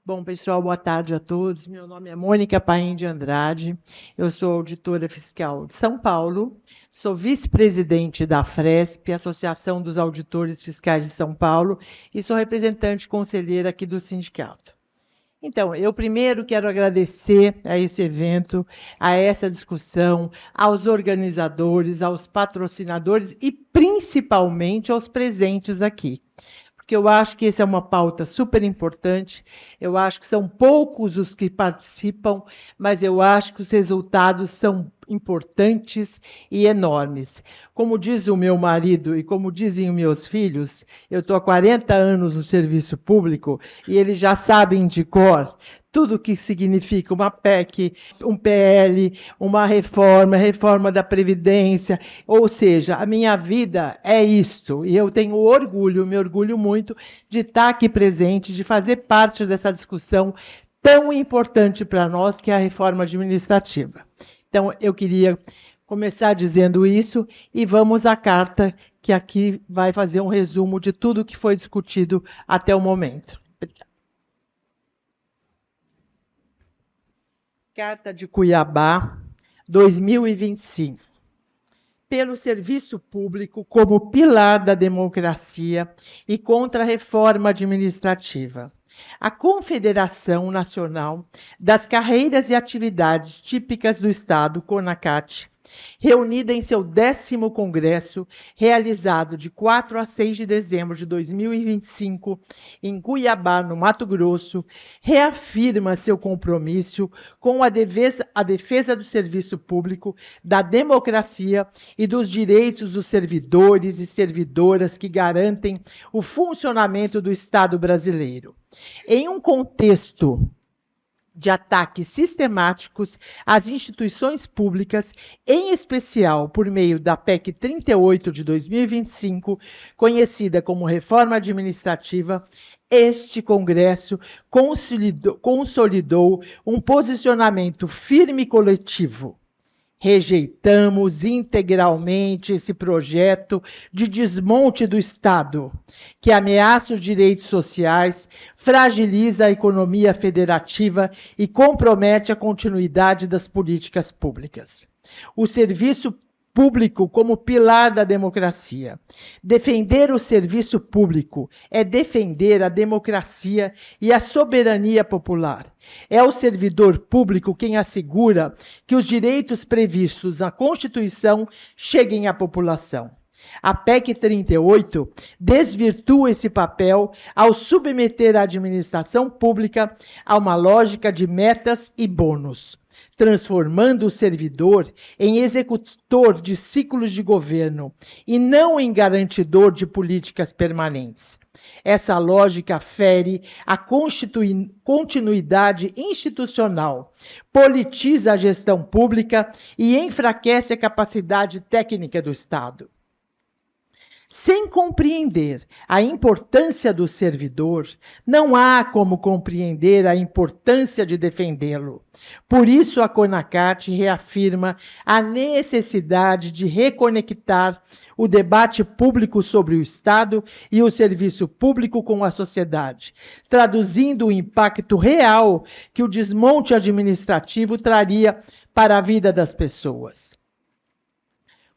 Bom, pessoal, boa tarde a todos. Meu nome é Mônica Paim de Andrade. Eu sou auditora fiscal de São Paulo, sou vice-presidente da Afresp, Associação dos Auditores Fiscais de São Paulo, e sou representante conselheira aqui do sindicato. Então, eu primeiro quero agradecer a esse evento, a essa discussão, aos organizadores, aos patrocinadores e principalmente aos presentes aqui, porque eu acho que essa é uma pauta super importante. Eu acho que são poucos os que participam, mas eu acho que os resultados são importantes e enormes. Como diz o meu marido e como dizem os meus filhos, eu estou há 40 anos no serviço público e eles já sabem de cor tudo o que significa uma PEC, um PL, uma reforma da Previdência, ou seja, a minha vida é isto, e eu tenho orgulho, me orgulho muito de estar aqui presente, de fazer parte dessa discussão tão importante para nós, que é a reforma administrativa. Então, eu queria começar dizendo isso, e vamos à carta, que aqui vai fazer um resumo de tudo que foi discutido até o momento. Carta de Cuiabá, 2025. Pelo serviço público como pilar da democracia e contra a reforma administrativa. A Confederação Nacional das Carreiras e Atividades Típicas do Estado, CONACAT, reunida em seu 10º Congresso, realizado de 4 a 6 de dezembro de 2025, em Cuiabá, no Mato Grosso, reafirma seu compromisso com a defesa do serviço público, da democracia e dos direitos dos servidores e servidoras que garantem o funcionamento do Estado brasileiro. Em um contexto de ataques sistemáticos às instituições públicas, em especial por meio da PEC 38 de 2025, conhecida como Reforma Administrativa, este Congresso consolidou um posicionamento firme e coletivo. Rejeitamos integralmente esse projeto de desmonte do Estado, que ameaça os direitos sociais, fragiliza a economia federativa e compromete a continuidade das políticas públicas. O serviço público como pilar da democracia. Defender o serviço público é defender a democracia e a soberania popular. É o servidor público quem assegura que os direitos previstos na Constituição cheguem à população. A PEC 38 desvirtua esse papel ao submeter a administração pública a uma lógica de metas e bônus, transformando o servidor em executor de ciclos de governo e não em garantidor de políticas permanentes. Essa lógica fere a continuidade institucional, politiza a gestão pública e enfraquece a capacidade técnica do Estado. Sem compreender a importância do servidor, não há como compreender a importância de defendê-lo. Por isso, a CONACAT reafirma a necessidade de reconectar o debate público sobre o Estado e o serviço público com a sociedade, traduzindo o impacto real que o desmonte administrativo traria para a vida das pessoas.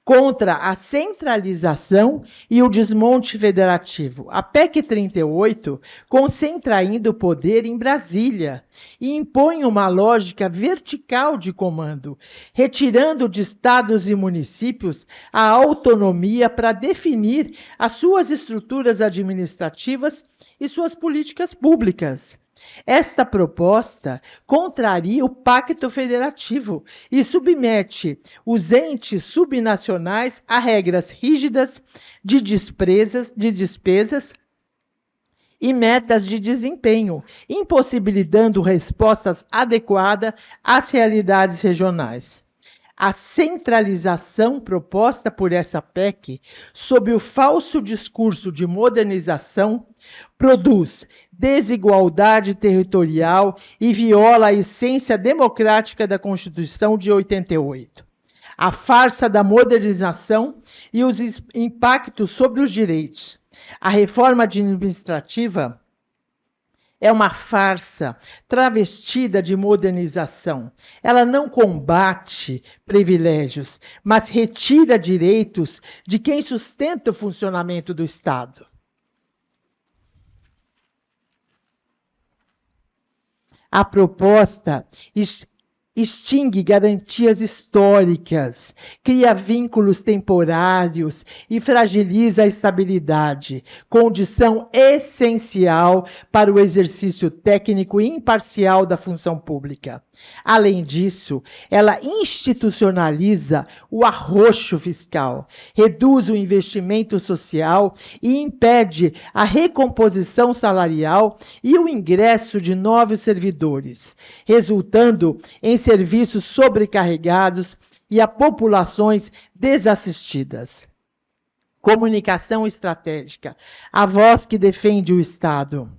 Contra a centralização e o desmonte federativo. A PEC 38 concentra ainda o poder em Brasília e impõe uma lógica vertical de comando, retirando de estados e municípios a autonomia para definir as suas estruturas administrativas e suas políticas públicas. Esta proposta contraria o Pacto Federativo e submete os entes subnacionais a regras rígidas de despesas e metas de desempenho, impossibilitando respostas adequadas às realidades regionais. A centralização proposta por essa PEC, sob o falso discurso de modernização, produz desigualdade territorial e viola a essência democrática da Constituição de 88. A farsa da modernização e os impactos sobre os direitos. A reforma administrativa É uma farsa travestida de modernização. Ela não combate privilégios, mas retira direitos de quem sustenta o funcionamento do Estado. A proposta extingue garantias históricas, cria vínculos temporários e fragiliza a estabilidade, condição essencial para o exercício técnico e imparcial da função pública. Além disso, ela institucionaliza o arroxo fiscal, reduz o investimento social e impede a recomposição salarial e o ingresso de novos servidores, resultando em serviços sobrecarregados e a populações desassistidas. Comunicação estratégica, a voz que defende o Estado.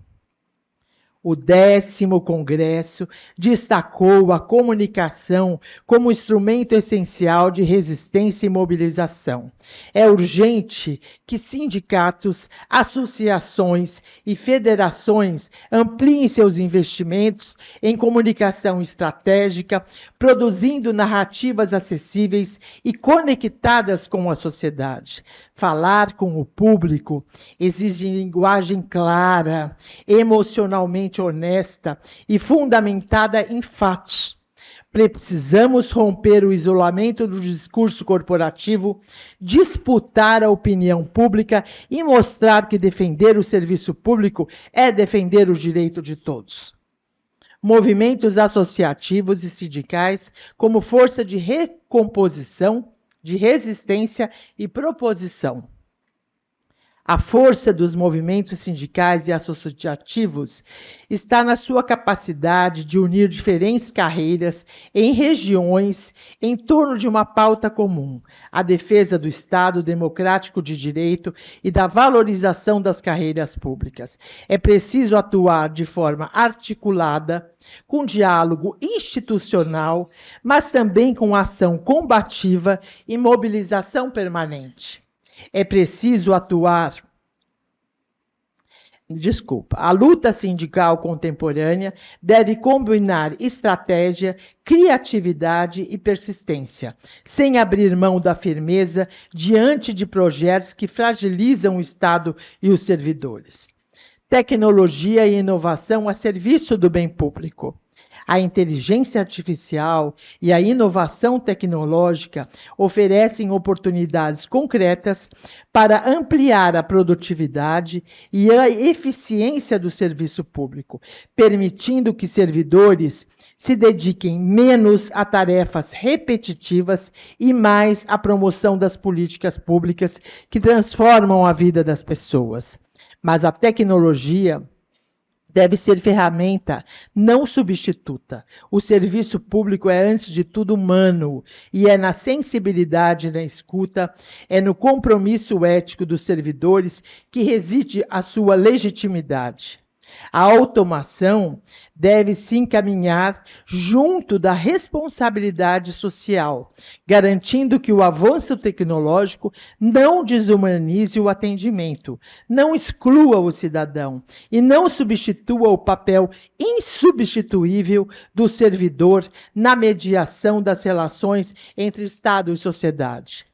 O 10º Congresso destacou a comunicação como instrumento essencial de resistência e mobilização. É urgente que sindicatos, associações e federações ampliem seus investimentos em comunicação estratégica, produzindo narrativas acessíveis e conectadas com a sociedade. Falar com o público exige linguagem clara, emocionalmente honesta e fundamentada em fatos. Precisamos romper o isolamento do discurso corporativo, disputar a opinião pública e mostrar que defender o serviço público é defender o direito de todos. Movimentos associativos e sindicais como força de recomposição, de resistência e proposição. A força dos movimentos sindicais e associativos está na sua capacidade de unir diferentes carreiras em regiões em torno de uma pauta comum, a defesa do Estado democrático de direito e da valorização das carreiras públicas. É preciso atuar de forma articulada, com diálogo institucional, mas também com ação combativa e mobilização permanente. É preciso atuar. A luta sindical contemporânea deve combinar estratégia, criatividade e persistência, sem abrir mão da firmeza diante de projetos que fragilizam o Estado e os servidores. Tecnologia e inovação a serviço do bem público. A inteligência artificial e a inovação tecnológica oferecem oportunidades concretas para ampliar a produtividade e a eficiência do serviço público, permitindo que servidores se dediquem menos a tarefas repetitivas e mais à promoção das políticas públicas que transformam a vida das pessoas. Mas a tecnologia deve ser ferramenta, não substituta. O serviço público é, antes de tudo, humano, e é na sensibilidade, na escuta, é no compromisso ético dos servidores que reside a sua legitimidade. A automação deve se encaminhar junto da responsabilidade social, garantindo que o avanço tecnológico não desumanize o atendimento, não exclua o cidadão e não substitua o papel insubstituível do servidor na mediação das relações entre Estado e sociedade.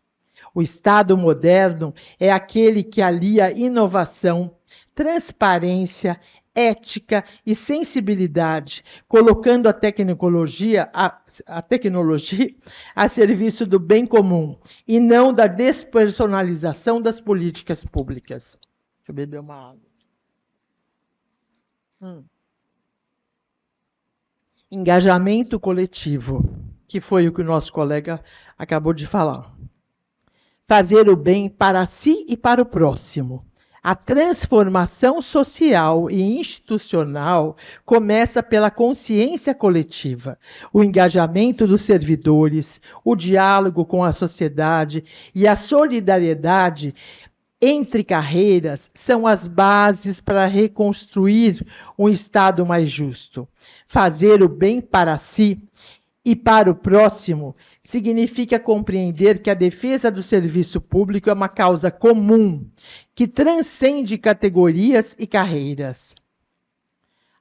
O Estado moderno é aquele que alia inovação, transparência, ética e sensibilidade, colocando a tecnologia a serviço do bem comum e não da despersonalização das políticas públicas. Deixa eu beber uma água. Engajamento coletivo, que foi o que o nosso colega acabou de falar. Fazer o bem para si e para o próximo. A transformação social e institucional começa pela consciência coletiva, o engajamento dos servidores, o diálogo com a sociedade e a solidariedade entre carreiras são as bases para reconstruir um Estado mais justo. Fazer o bem para si e para o próximo significa compreender que a defesa do serviço público é uma causa comum, que transcende categorias e carreiras.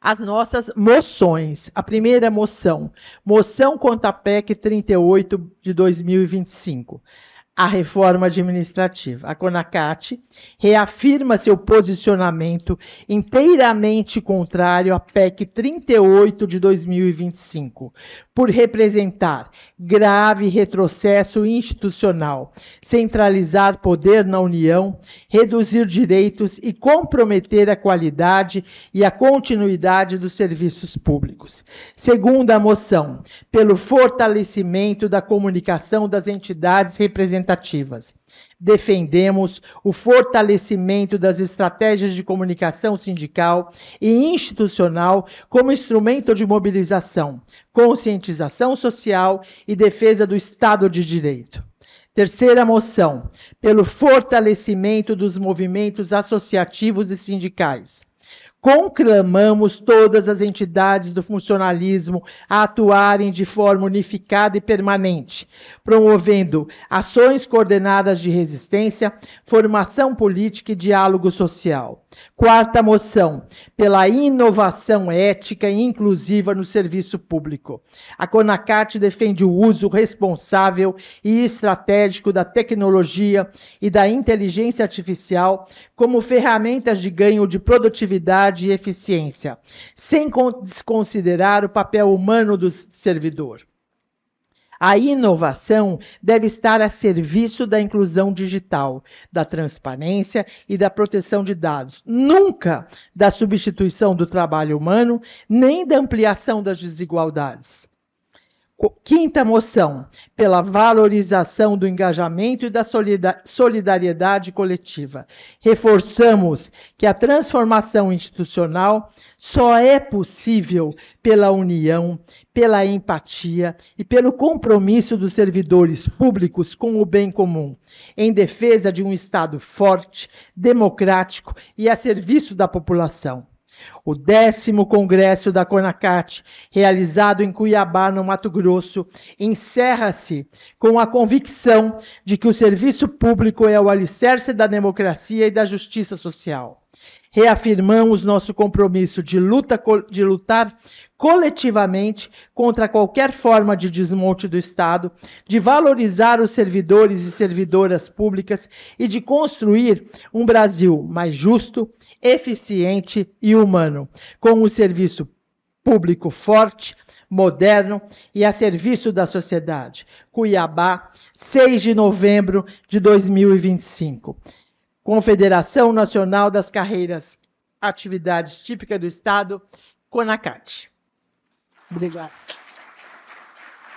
as nossas moções. A primeira moção contra a PEC 38 de 2025. A reforma administrativa. A CONACAT reafirma seu posicionamento inteiramente contrário à PEC 38 de 2025, por representar grave retrocesso institucional, centralizar poder na União, reduzir direitos e comprometer a qualidade e a continuidade dos serviços públicos. Segunda moção, pelo fortalecimento da comunicação das entidades representativas. Defendemos o fortalecimento das estratégias de comunicação sindical e institucional como instrumento de mobilização, conscientização social e defesa do Estado de Direito. Terceira moção, pelo fortalecimento dos movimentos associativos e sindicais. Conclamamos todas as entidades do funcionalismo a atuarem de forma unificada e permanente, promovendo ações coordenadas de resistência, formação política e diálogo social. Quarta moção, pela inovação ética e inclusiva no serviço público. A CONACAT defende o uso responsável e estratégico da tecnologia e da inteligência artificial como ferramentas de ganho de produtividade e eficiência, sem desconsiderar o papel humano do servidor. A inovação deve estar a serviço da inclusão digital, da transparência e da proteção de dados, nunca da substituição do trabalho humano, nem da ampliação das desigualdades. Quinta moção, pela valorização do engajamento e da solidariedade coletiva. Reforçamos que a transformação institucional só é possível pela união, pela empatia e pelo compromisso dos servidores públicos com o bem comum, em defesa de um Estado forte, democrático e a serviço da população. O 10º Congresso da CONACAT, realizado em Cuiabá, no Mato Grosso, encerra-se com a convicção de que o serviço público é o alicerce da democracia e da justiça social. Reafirmamos nosso compromisso de lutar coletivamente contra qualquer forma de desmonte do Estado, de valorizar os servidores e servidoras públicas e de construir um Brasil mais justo, eficiente e humano, com um serviço público forte, moderno e a serviço da sociedade. Cuiabá, 6 de novembro de 2025. Confederação Nacional das Carreiras, Atividades Típicas do Estado, CONACAT. Obrigada.